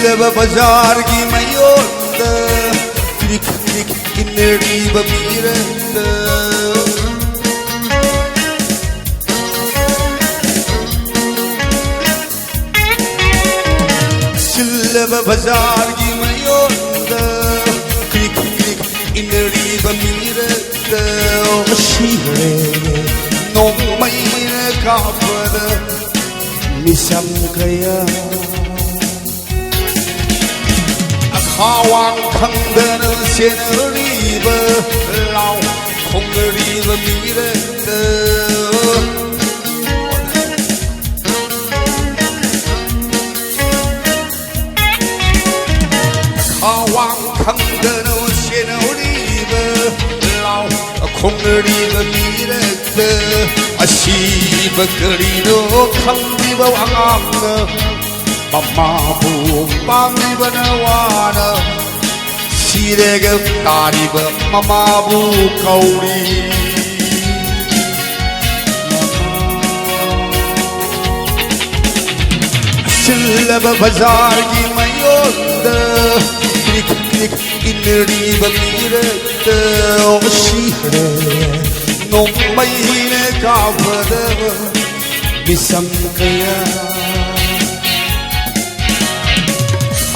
Silva Bazar ki mayonda Klik klik ineri bamiranda Silva Bazar ki mayonda Klik klik ineri bamiranda Shire no mayne kapada Misam kaya Khawang khangdan sen riba lao khong riba miranda Khawang khangdan sen riba lao khong riba miranda Asiba karino khang riba wanganga Mama bu pangiba nawana Sirega tariba mama bu kauri Silva bazar ki mayonda Klik klik ineri bamiranda Shire no mayne kavada Misam kaya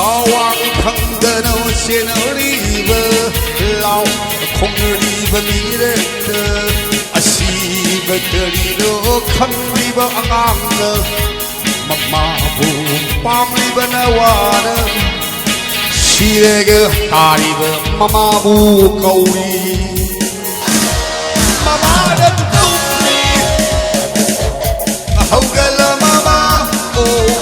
Khawang khangdan sen riba lao khong riba miranda Asiba karino khang riba anganga Mama bu pang riba nawana Sirega tariba mama bu kauri Mama da tumi Haugala mama oh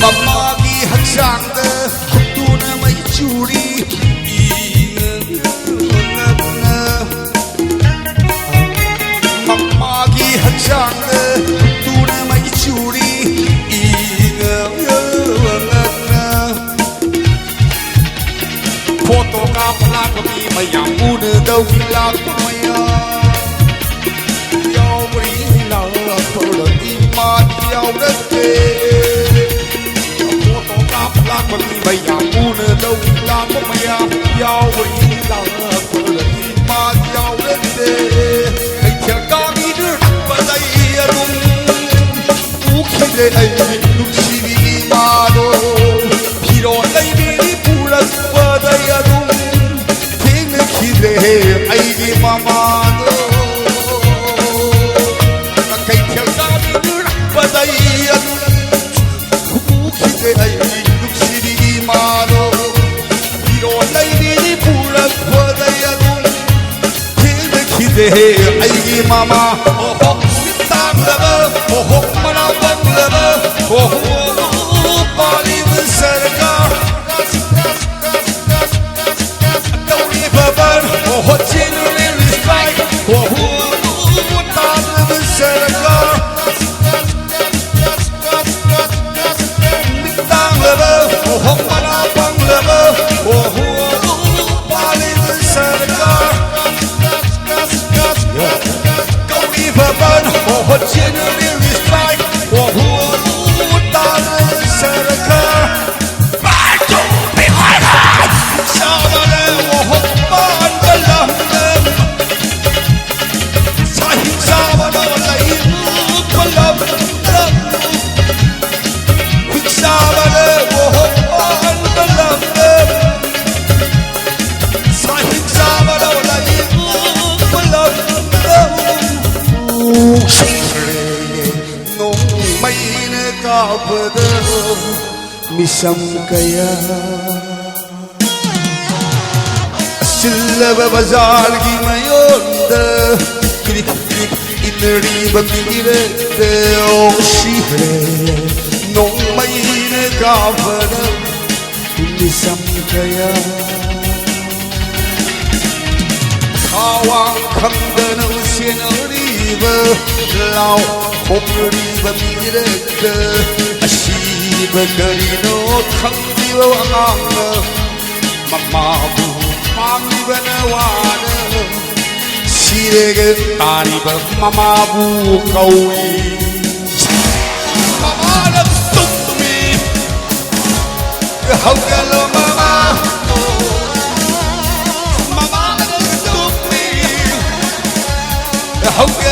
Mama ki haksangda tuna mai churi Mama ki haksangda tuna mai churi Photo ka pala ko mi mayam una dau la ko ya Yaw ri la ko la ti ma yaw de Con bây giờ buồn đâu là có mày giàu đi là vừa là đi mà giàu đến đây hay theo ca đi được và đây đúng phúc khi đây hay lúc chỉ vì mà đâu khi đó đây đi buồn là và đây đúng thế nên khi đây ai đi mà đâu hay theo ca đi được và đây phúc khi đây hay Mado, hiro lady pura kodaya dum, kide kide aigi mama, oh tang lava, oh mana bang lava, oh pali sarga, dauri babar, oh chilli strike, oh tang sarga, tang lava, oh. Misam kaya Silva bazar ki mayonda Klik klik ineri bamiranda Shire no mayne kavada Misam kaya Awang khangdana senariba lao homriba mireka ashiba garino khangdiwa anganga mamabu mangbana wana sirege tariba mamabu kawi mamala tummi hawgalo mama how